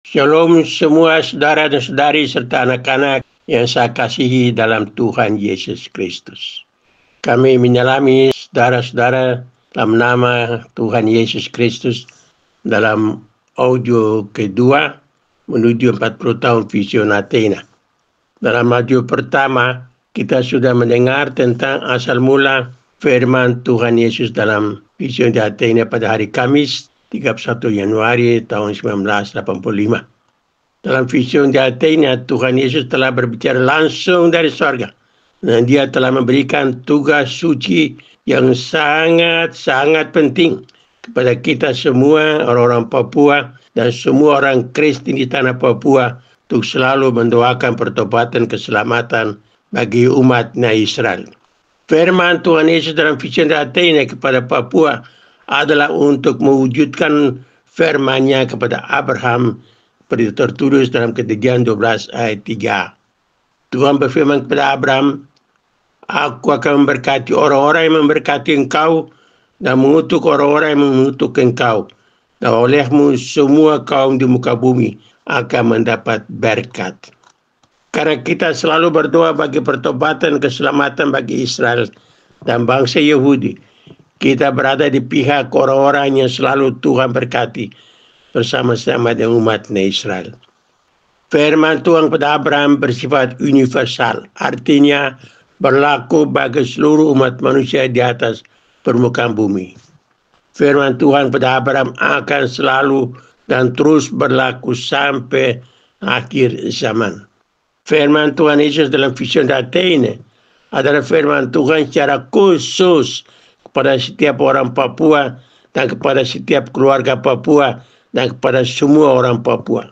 Shalom semua saudara dan saudari serta anak-anak yang saya kasihi dalam Tuhan Yesus Kristus. Kami menyalami saudara-saudara dalam nama Tuhan Yesus Kristus dalam audio kedua menuju 40 tahun Vision Athena. Dalam audio pertama, kita sudah mendengar tentang asal mula firman Tuhan Yesus dalam Vision Athena pada hari Kamis 31 Januari tahun 1985. Dalam Vision Athena, Tuhan Yesus telah berbicara langsung dari sorga. Dan dia telah memberikan tugas suci yang sangat-sangat penting kepada kita semua, orang-orang Papua dan semua orang Kristen di tanah Papua untuk selalu mendoakan pertobatan keselamatan bagi umatnya Israel. Firman Tuhan Yesus dalam Vision Athena kepada Papua adalah untuk mewujudkan firman-Nya kepada Abraham seperti tertulis dalam Kejadian 12 ayat 3. Tuhan berfirman kepada Abraham, "Aku akan memberkati orang-orang yang memberkati engkau dan mengutuk orang-orang yang mengutuk engkau. Dan olehmu semua kaum di muka bumi akan mendapat berkat." Karena kita selalu berdoa bagi pertobatan keselamatan bagi Israel dan bangsa Yahudi, kita berada di pihak orang-orang yang selalu Tuhan berkati bersama-sama dengan umatnya Israel. Firman Tuhan kepada Abraham bersifat universal, artinya berlaku bagi seluruh umat manusia di atas permukaan bumi. Firman Tuhan kepada Abraham akan selalu dan terus berlaku sampai akhir zaman. Firman Tuhan Yesus dalam Vision Athena adalah firman Tuhan secara khusus kepada setiap orang Papua dan kepada setiap keluarga Papua dan kepada semua orang Papua.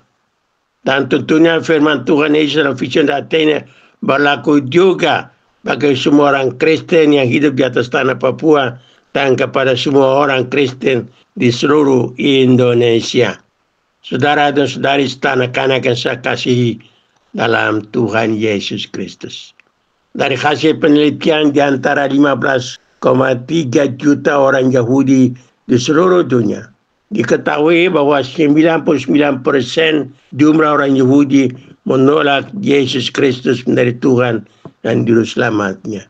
Dan tentunya firman Tuhan Yesus dalam Vision Athena berlaku juga bagi semua orang Kristen yang hidup di atas tanah Papua dan kepada semua orang Kristen di seluruh Indonesia. Saudara dan saudari serta anak-anak yang saya kasihi dalam Tuhan Yesus Kristus. Dari hasil penelitian di antara 15,3 juta orang Yahudi di seluruh dunia, diketahui bahwa 99% jumlah orang Yahudi menolak Yesus Kristus menjadi Tuhan dan Juru Selamatnya.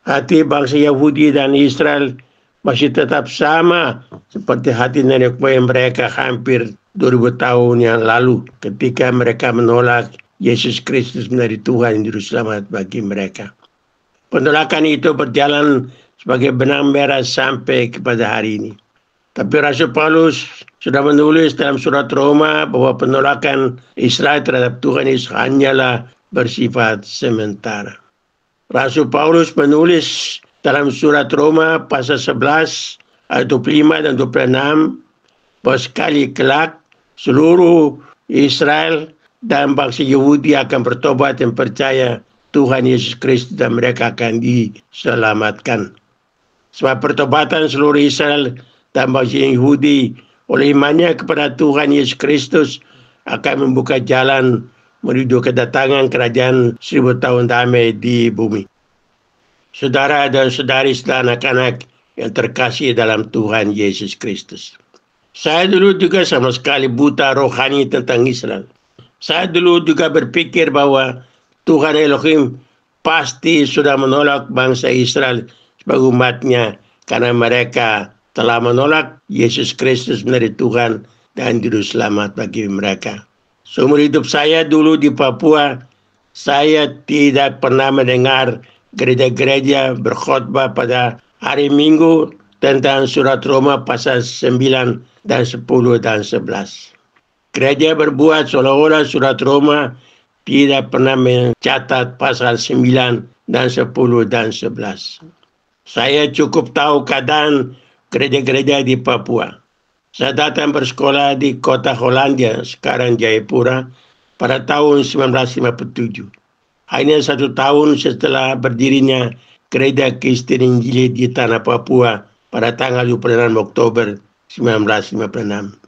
Hati bangsa Yahudi dan Israel masih tetap sama seperti hati nenek moyang mereka hampir 2000 tahun yang lalu ketika mereka menolak Yesus Kristus menjadi Tuhan dan Juru Selamat bagi mereka. Penolakan itu berjalan sebagai benang merah sampai kepada hari ini. Tapi Rasul Paulus sudah menulis dalam surat Roma bahwa penolakan Israel terhadap Tuhan Yesus hanyalah bersifat sementara. Rasul Paulus menulis dalam surat Roma pasal 11 ayat 25 dan 26 bahwa sekali kelak seluruh Israel dan bangsa Yahudi akan bertobat dan percaya Tuhan Yesus Kristus dan mereka akan diselamatkan. Sebab pertobatan seluruh Israel dan bangsa Yahudi oleh imannya kepada Tuhan Yesus Kristus akan membuka jalan menuju kedatangan kerajaan 1000 tahun damai di bumi. Saudara dan saudari serta anak-anak yang terkasih dalam Tuhan Yesus Kristus. Saya dulu juga sama sekali buta rohani tentang Israel. Saya dulu juga berpikir bahwa Tuhan Elohim pasti sudah menolak bangsa Israel sebagai umatnya karena mereka telah menolak Yesus Kristus menjadi Tuhan dan Juru Selamat bagi mereka. Seumur hidup saya dulu di Papua, saya tidak pernah mendengar gereja-gereja berkhotbah pada hari Minggu tentang surat Roma pasal 9 dan 10 dan 11. Gereja berbuat seolah-olah surat Roma tidak pernah mencatat pasal 9 dan 10 dan 11. Saya cukup tahu keadaan gereja-gereja di Papua. Saya datang bersekolah di kota Hollandia, sekarang Jayapura, pada tahun 1957. Hanya 1 tahun setelah berdirinya Gereja Kristen Injili di tanah Papua pada tanggal 26 Oktober 1956.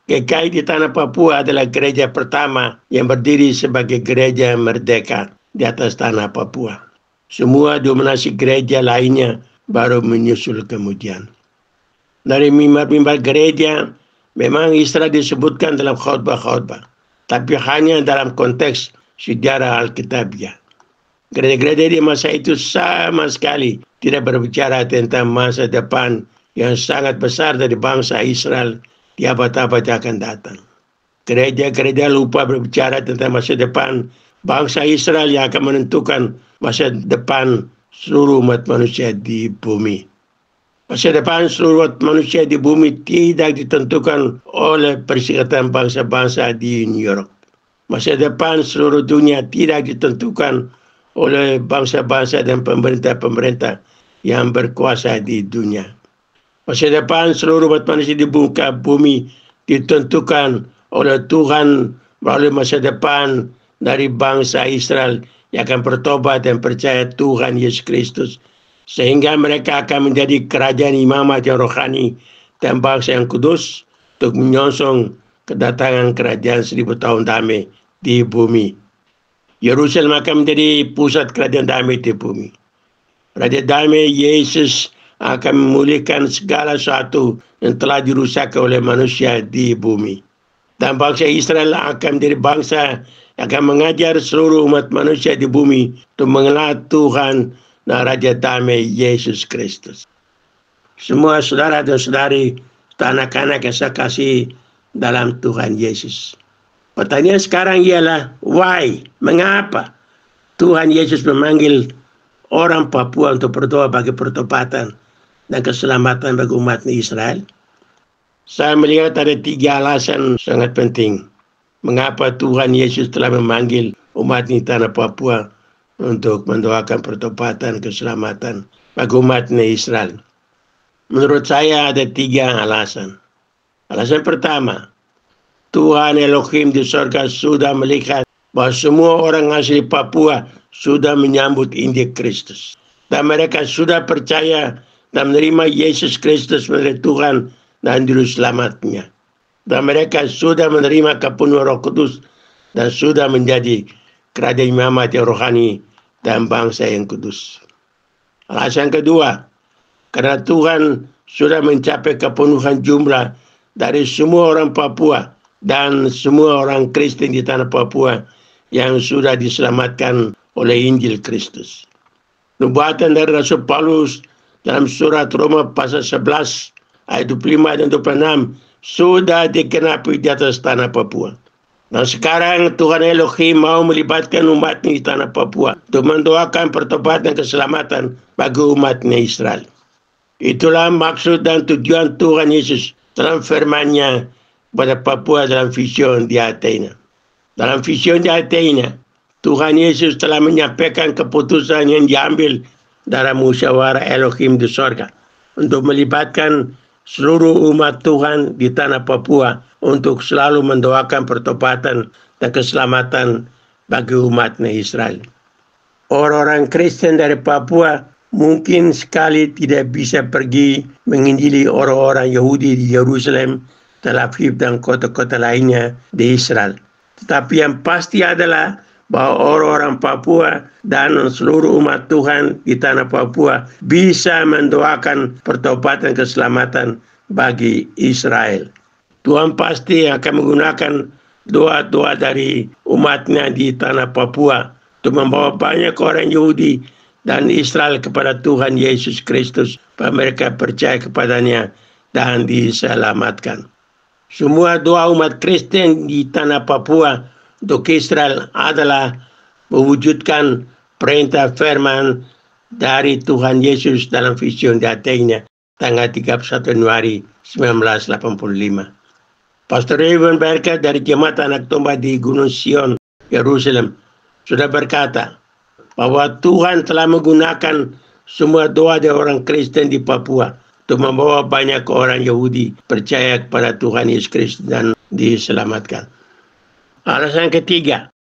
GKI di tanah Papua adalah gereja pertama yang berdiri sebagai gereja merdeka di atas tanah Papua. Semua dominasi gereja lainnya baru menyusul kemudian. Dari mimbar-mimbar gereja, Memang Israel disebutkan dalam khotbah-khotbah, tapi hanya dalam konteks sejarah Alkitabiah. Gereja-gereja di masa itu sama sekali tidak berbicara tentang masa depan yang sangat besar dari bangsa Israel di abad-abad yang akan datang. Gereja-gereja lupa berbicara tentang masa depan bangsa Israel yang akan menentukan masa depan seluruh umat manusia di bumi. Masa depan seluruh umat manusia di bumi tidak ditentukan oleh Perserikatan Bangsa-Bangsa di New York. Masa depan seluruh dunia tidak ditentukan oleh bangsa-bangsa dan pemerintah-pemerintah yang berkuasa di dunia. Masa depan seluruh umat manusia di muka bumi ditentukan oleh Tuhan melalui masa depan dari bangsa Israel yang akan bertobat dan percaya Tuhan Yesus Kristus, sehingga mereka akan menjadi kerajaan imamat yang rohani dan bangsa yang kudus untuk menyongsong kedatangan kerajaan 1000 tahun damai di bumi. Yerusalem akan menjadi pusat kerajaan damai di bumi. Raja damai Yesus akan memulihkan segala sesuatu yang telah dirusak oleh manusia di bumi. Dan bangsa Israel akan menjadi bangsa yang akan mengajar seluruh umat manusia di bumi untuk mengenal Tuhan dan Raja damai Yesus Kristus. Semua saudara dan saudari, anak-anak yang saya kasih dalam Tuhan Yesus. Pertanyaan sekarang ialah, why? Mengapa Tuhan Yesus memanggil orang Papua untuk berdoa bagi pertobatan dan keselamatan bagi umat Israel? Saya melihat ada 3 alasan sangat penting. Mengapa Tuhan Yesus telah memanggil umat di tanah Papua untuk mendoakan pertobatan keselamatan bagi umat Israel. Menurut saya ada 3 alasan. Alasan pertama, Tuhan Elohim di surga sudah melihat bahwa semua orang asli Papua sudah menyambut Injil Kristus. Dan mereka sudah percaya dan menerima Yesus Kristus menjadi Tuhan dan Juru Selamatnya. Dan mereka sudah menerima kepenuhan Roh Kudus dan sudah menjadi kerajaan imamat yang rohani dan bangsa yang kudus. Alasan kedua, karena Tuhan sudah mencapai kepenuhan jumlah dari semua orang Papua dan semua orang Kristen di tanah Papua yang sudah diselamatkan oleh Injil Kristus. Nubuatan dari Rasul Paulus dalam surat Roma pasal 11 ayat 25 dan 26 sudah dikenapi di atas tanah Papua. Dan sekarang Tuhan Elohim mau melibatkan umatnya di tanah Papua untuk mendoakan pertobatan dan keselamatan bagi umatnya Israel. Itulah maksud dan tujuan Tuhan Yesus dalam firman-Nya pada Papua dalam vision di Athena. Dalam vision di Athena, Tuhan Yesus telah menyampaikan keputusan yang diambil dalam musyawarah Elohim di sorga untuk melibatkan seluruh umat Tuhan di tanah Papua untuk selalu mendoakan pertobatan dan keselamatan bagi umatnya Israel. Orang-orang Kristen dari Papua mungkin sekali tidak bisa pergi menginjili orang-orang Yahudi di Yerusalem, Tel Aviv dan kota-kota lainnya di Israel. Tetapi yang pasti adalah bahwa orang-orang Papua dan seluruh umat Tuhan di tanah Papua bisa mendoakan pertobatan keselamatan bagi Israel. Tuhan pasti akan menggunakan doa-doa dari umatnya di tanah Papua untuk membawa banyak orang Yahudi dan Israel kepada Tuhan Yesus Kristus, supaya mereka percaya kepadanya dan diselamatkan. Semua doa umat Kristen di tanah Papua untuk Israel adalah mewujudkan perintah firman dari Tuhan Yesus dalam vision di Athena tanggal 31 Januari 1985. Pastor Evan Berkat dari Jemaat Anak Domba di Gunung Sion, Yerusalem, sudah berkata bahwa Tuhan telah menggunakan semua doa dari orang Kristen di Papua untuk membawa banyak orang Yahudi percaya kepada Tuhan Yesus Kristus dan diselamatkan. Alasan ketiga,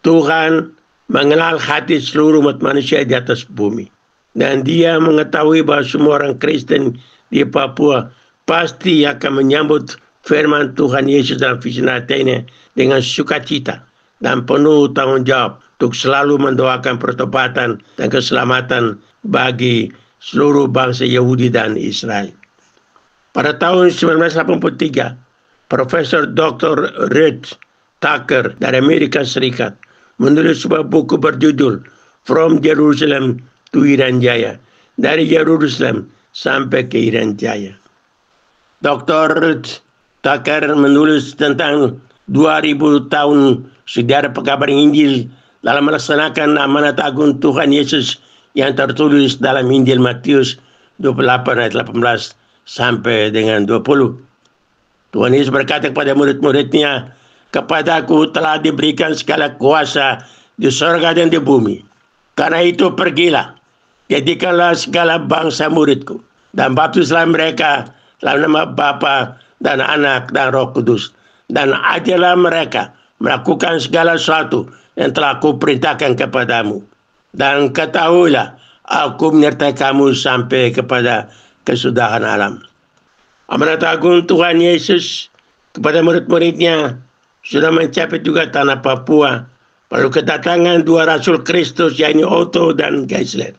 Tuhan mengenal hati seluruh umat manusia di atas bumi. Dan Dia mengetahui bahwa semua orang Kristen di Papua pasti akan menyambut firman Tuhan Yesus dalam vision Athena dengan sukacita dan penuh tanggung jawab untuk selalu mendoakan pertobatan dan keselamatan bagi seluruh bangsa Yahudi dan Israel. Pada tahun 1983, Profesor Dr. Red Tucker dari Amerika Serikat menulis sebuah buku berjudul From Jerusalem to Irian Jaya, dari Yerusalem sampai ke Irian Jaya. Dr. Red Tucker menulis tentang 2000 tahun sejarah pekabaran Injil dalam melaksanakan amanat agung Tuhan Yesus yang tertulis dalam Injil Matius 28 ayat 18 sampai dengan 20. Tuhan Yesus berkata kepada murid-muridnya, "Kepadaku telah diberikan segala kuasa di surga dan di bumi. Karena itu pergilah, jadikanlah segala bangsa muridku, dan baptislah mereka dalam nama Bapa dan Anak dan Roh Kudus, dan ajarlah mereka melakukan segala sesuatu yang telah kuperintahkan kepadamu. Dan ketahuilah, aku menyertai kamu sampai kepada kesudahan alam." Amanat agung Tuhan Yesus kepada murid-muridnya sudah mencapai juga tanah Papua. Lalu kedatangan dua Rasul Kristus, yaitu Otto dan Geisler,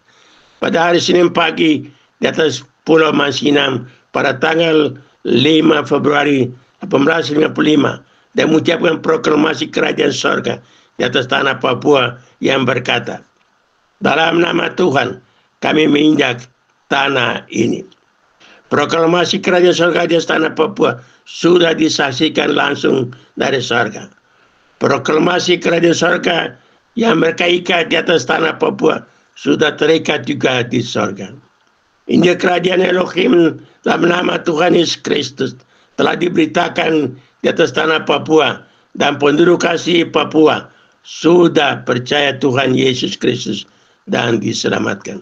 pada hari Senin pagi di atas Pulau Masinam pada tanggal 5 Februari 1855 dan mengucapkan proklamasi kerajaan sorga di atas tanah Papua yang berkata, "Dalam nama Tuhan kami menginjak tanah ini." Proklamasi kerajaan sorga di atas tanah Papua sudah disaksikan langsung dari sorga. Proklamasi kerajaan sorga yang mereka ikat di atas tanah Papua sudah terikat juga di sorga. Injil kerajaan Elohim dalam nama Tuhan Yesus Kristus telah diberitakan di atas tanah Papua, dan penduduk asli Papua sudah percaya Tuhan Yesus Kristus dan diselamatkan.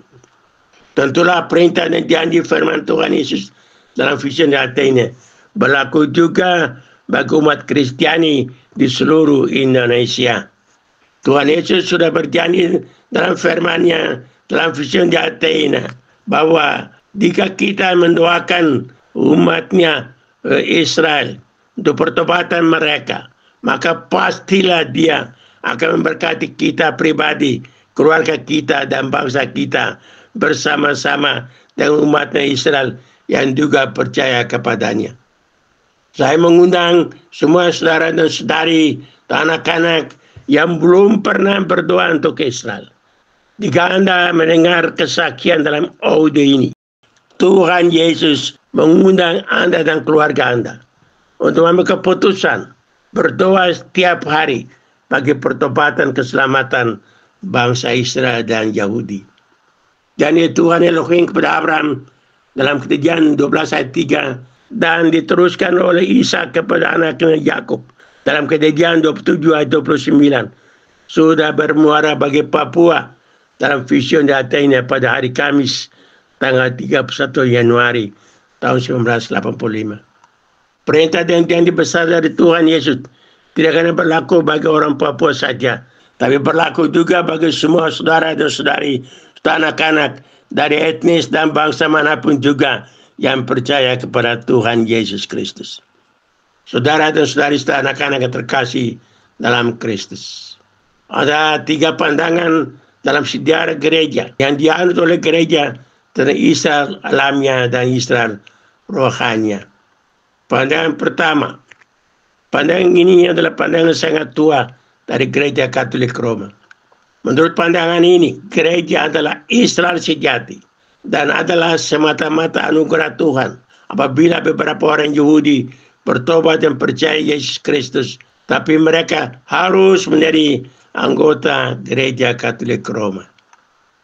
Tentulah perintah dan janji firman Tuhan Yesus dalam vision ini berlaku juga bagi umat Kristiani di seluruh Indonesia. Tuhan Yesus sudah berjanji dalam firman-Nya dalam vision ini bahwa jika kita mendoakan umat-Nya Israel untuk pertobatan mereka, maka pastilah Dia akan memberkati kita pribadi, keluarga kita dan bangsa kita bersama-sama dengan umatnya Israel yang juga percaya kepadanya. Saya mengundang semua saudara dan saudari dan anak-anak yang belum pernah berdoa untuk Israel. Jika Anda mendengar kesaksian dalam audio ini, Tuhan Yesus mengundang Anda dan keluarga Anda untuk mengambil keputusan berdoa setiap hari bagi pertobatan keselamatan bangsa Israel dan Yahudi. Dan Tuhan Elohim kepada Abraham dalam Kejadian 12 ayat 3 dan diteruskan oleh Ishak kepada anaknya Yakub dalam Kejadian 27 ayat 29 sudah bermuara bagi Papua dalam vision di Athena pada hari Kamis tanggal 31 Januari tahun 1985. Perintah dan janji besar dari Tuhan Yesus tidak hanya berlaku bagi orang Papua saja, tapi berlaku juga bagi semua saudara dan saudari, anak-anak dari etnis dan bangsa manapun juga yang percaya kepada Tuhan Yesus Kristus. Saudara dan saudari, anak-anak yang terkasih dalam Kristus. Ada 3 pandangan dalam sejarah gereja yang dianut oleh gereja tentang Israel alamiah dan Israel rohania. Pandangan pertama, pandangan ini adalah pandangan sangat tua dari gereja Katolik Roma. Menurut pandangan ini, gereja adalah Israel sejati dan adalah semata-mata anugerah Tuhan apabila beberapa orang Yahudi bertobat dan percaya Yesus Kristus, tapi mereka harus menjadi anggota gereja Katolik Roma.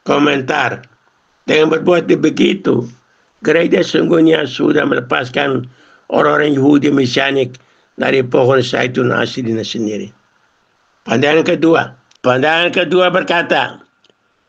Komentar, dengan berbuat begitu, gereja sungguhnya sudah melepaskan orang-orang Yahudi Mesianik dari pohon zaitun aslinya sendiri. Pandangan kedua berkata,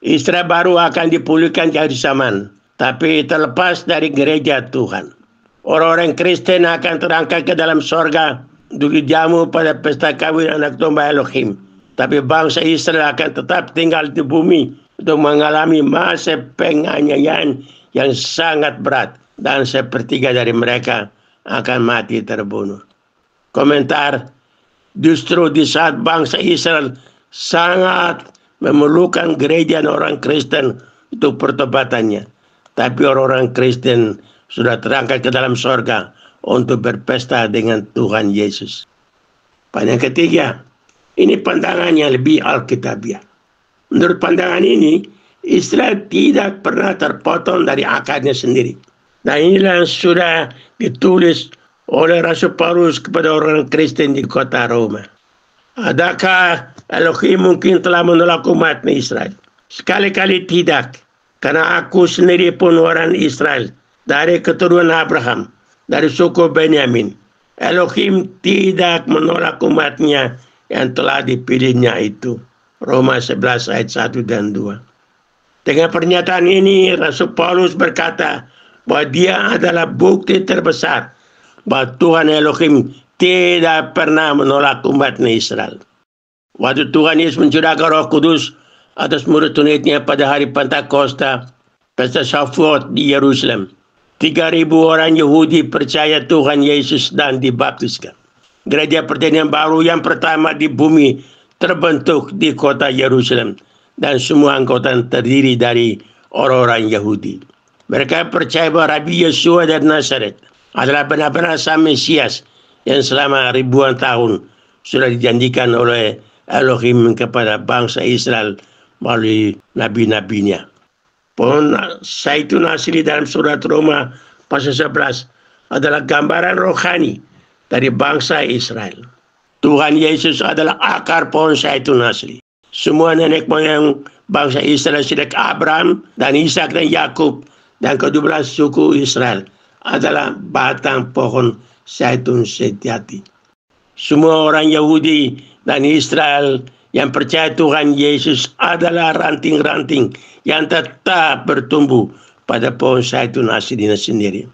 Israel baru akan dipulihkan di akhir zaman, tapi terlepas dari gereja Tuhan. Orang-orang Kristen akan terangkat ke dalam sorga untuk dijamu pada pesta kawin anak domba Elohim. Tapi bangsa Israel akan tetap tinggal di bumi untuk mengalami masa penganiayaan yang sangat berat, dan sepertiga dari mereka akan mati terbunuh. Komentar, justru di saat bangsa Israel sangat memerlukan gereja dan orang Kristen untuk pertobatannya, tapi orang-orang Kristen sudah terangkat ke dalam sorga untuk berpesta dengan Tuhan Yesus. Yang ketiga, ini pandangan yang lebih alkitabiah. Menurut pandangan ini, Israel tidak pernah terpotong dari akarnya sendiri. Dan inilah yang sudah ditulis oleh Rasul Paulus kepada orang Kristen di kota Roma. Adakah Elohim mungkin telah menolak umatnya Israel? Sekali-kali tidak. Karena aku sendiri pun orang Israel, dari keturunan Abraham, dari suku Benyamin. Elohim tidak menolak umatnya yang telah dipilihnya itu. Roma 11 ayat 1 dan 2. Dengan pernyataan ini, Rasul Paulus berkata bahwa dia adalah bukti terbesar bahwa Tuhan Elohim tidak pernah menolak umatnya Israel. Waktu Tuhan Yesus mencurahkan Roh Kudus atas murid-muridnya pada hari Pentakosta, pesta Shavuot di Yerusalem, 3.000 orang Yahudi percaya Tuhan Yesus dan dibaptiskan. Gereja perjanjian baru yang pertama di bumi terbentuk di kota Yerusalem, dan semua anggota terdiri dari orang-orang Yahudi. Mereka percaya bahwa Rabi Yesua dari Nazaret adalah benar-benar Sang Mesias yang selama ribuan tahun sudah dijanjikan oleh Elohim kepada bangsa Israel melalui nabi-nabinya. Pohon zaitun asli dalam surat Roma pasal 11 adalah gambaran rohani dari bangsa Israel. Tuhan Yesus adalah akar pohon zaitun asli. Semua nenek moyang bangsa Israel sejak Abraham dan Ishak dan Yakub dan ke-12 suku Israel adalah batang pohon zaitun sejati. Semua orang Yahudi dan Israel yang percaya Tuhan Yesus adalah ranting-ranting yang tetap bertumbuh pada pohon zaitun aslinya sendiri.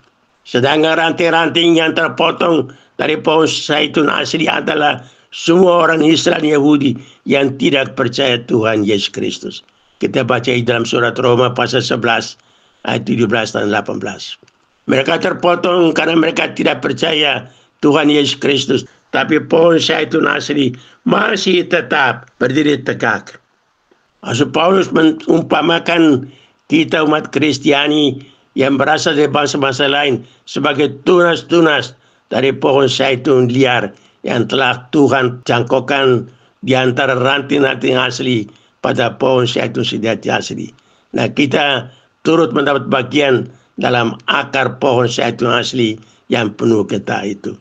Sedangkan ranting-ranting yang terpotong dari pohon zaitun asli adalah semua orang Israel Yahudi yang tidak percaya Tuhan Yesus Kristus. Kita baca dalam surat Roma pasal 11 ayat 17 dan 18. Mereka terpotong karena mereka tidak percaya Tuhan Yesus Kristus, tapi pohon zaitun asli masih tetap berdiri tegak. Rasul Paulus mengumpamakan kita umat Kristiani yang berasal dari bangsa-bangsa lain sebagai tunas-tunas dari pohon zaitun liar yang telah Tuhan cangkokkan di antara ranting-ranting asli pada pohon zaitun sejati asli. Nah, kita turut mendapat bagian dalam akar pohon zaitun asli yang penuh getah itu.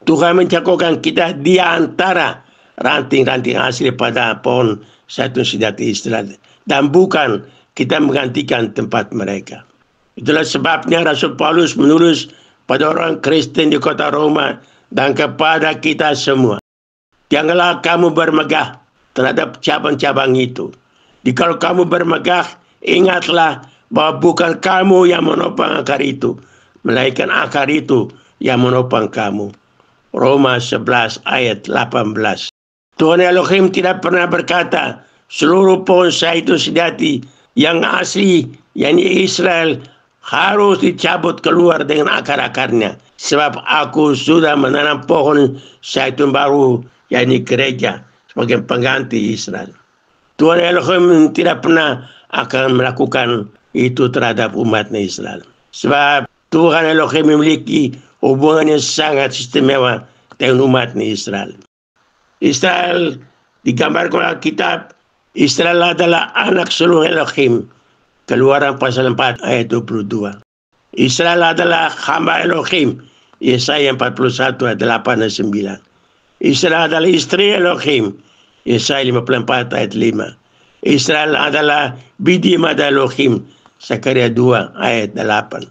Tuhan mencangkokkan kita di antara ranting-ranting asli pada pohon zaitun sejati Israel, dan bukan kita menggantikan tempat mereka. Itulah sebabnya Rasul Paulus menulis pada orang Kristen di kota Roma dan kepada kita semua, janganlah kamu bermegah terhadap cabang-cabang itu. Jika kamu bermegah, ingatlah bahwa bukan kamu yang menopang akar itu, melainkan akar itu yang menopang kamu. Roma 11 ayat 18. Tuhan Elohim tidak pernah berkata seluruh pohon zaitun sejati yang asli, yakni Israel, harus dicabut keluar dengan akar-akarnya, sebab aku sudah menanam pohon zaitun baru, yakni gereja, sebagai pengganti Israel. Tuhan Elohim tidak pernah akan melakukan itu terhadap umatnya Israel, sebab Tuhan Elohim memiliki hubungan yang sangat istimewa dengan umatnya Israel. Israel digambarkan oleh Alkitab, Israel adalah anak sulung Elohim. Keluaran pasal 4 ayat 22. Israel adalah hamba Elohim. Yesaya 41 ayat 8 dan 9. Israel adalah istri Elohim. Yesaya 54 ayat 5. Israel adalah bidi mata Elohim. Zakaria 2 ayat 8.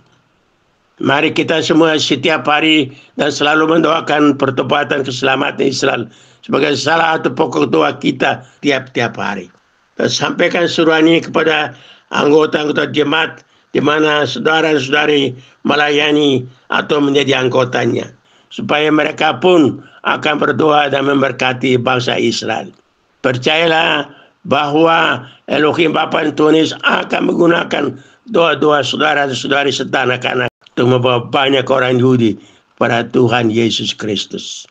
Mari kita semua setiap hari dan selalu mendoakan pertobatan keselamatan Israel sebagai salah satu pokok doa kita tiap-tiap hari. Dan sampaikan suruhan ini kepada anggota-anggota jemaat di mana saudara-saudari melayani atau menjadi anggotanya, supaya mereka pun akan berdoa dan memberkati bangsa Israel. Percayalah bahwa Elohim Bapa dan Tuhan Yesus akan menggunakan doa-doa saudara-saudari serta anak-anak untuk membawa banyak orang Yahudi pada Tuhan Yesus Kristus.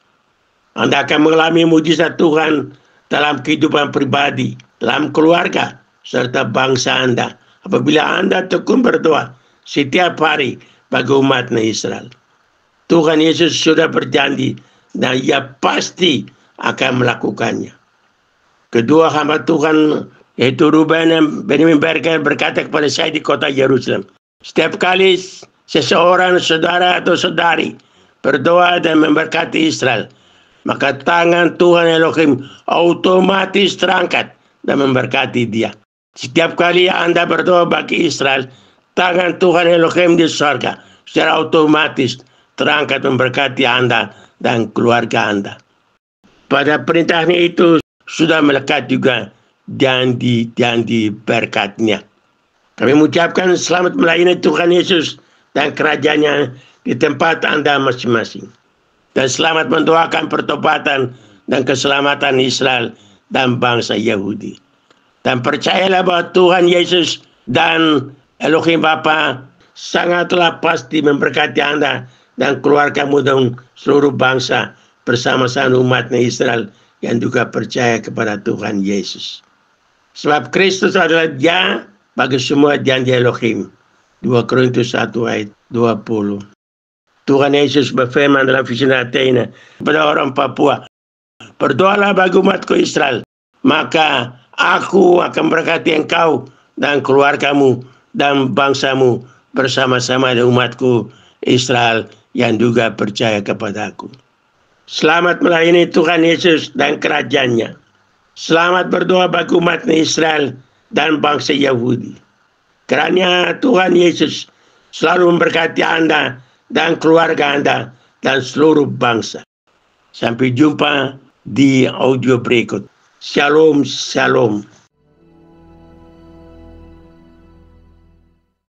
Anda akan mengalami mujizat Tuhan dalam kehidupan pribadi, dalam keluarga, serta bangsa Anda. Apabila Anda tekun berdoa setiap hari bagi umat Israel. Tuhan Yesus sudah berjanji dan Ia pasti akan melakukannya. Kedua hamba Tuhan yaitu Ruben dan Benjamin berkata kepada saya di kota Yerusalem, setiap kali seseorang saudara atau saudari berdoa dan memberkati Israel, maka tangan Tuhan Elohim otomatis terangkat dan memberkati dia. Setiap kali Anda berdoa bagi Israel, tangan Tuhan Elohim di surga secara otomatis terangkat memberkati Anda dan keluarga Anda. Pada perintahnya itu sudah melekat juga janji-janji berkatnya. Kami mengucapkan selamat melayani Tuhan Yesus dan kerajaannya di tempat Anda masing-masing. Dan selamat mendoakan pertobatan dan keselamatan Israel dan bangsa Yahudi. Dan percayalah bahwa Tuhan Yesus dan Elohim Bapa sangatlah pasti memberkati Anda dan keluargamu dan seluruh bangsa bersama-sama umat Israel yang juga percaya kepada Tuhan Yesus. Sebab Kristus adalah Dia bagi semua janji Elohim. 2 Korintus 1 ayat 20. Tuhan Yesus berfirman dalam visi Athena kepada orang Papua, berdoalah bagi umatku Israel, maka aku akan berkati engkau dan keluargamu dan bangsamu bersama-sama dengan umatku Israel yang juga percaya kepadaku. Selamat melayani Tuhan Yesus dan kerajaannya. Selamat berdoa bagi umat Israel dan bangsa Yahudi. Kerana Tuhan Yesus selalu memberkati Anda dan keluarga Anda dan seluruh bangsa. Sampai jumpa di audio berikut. Shalom, shalom.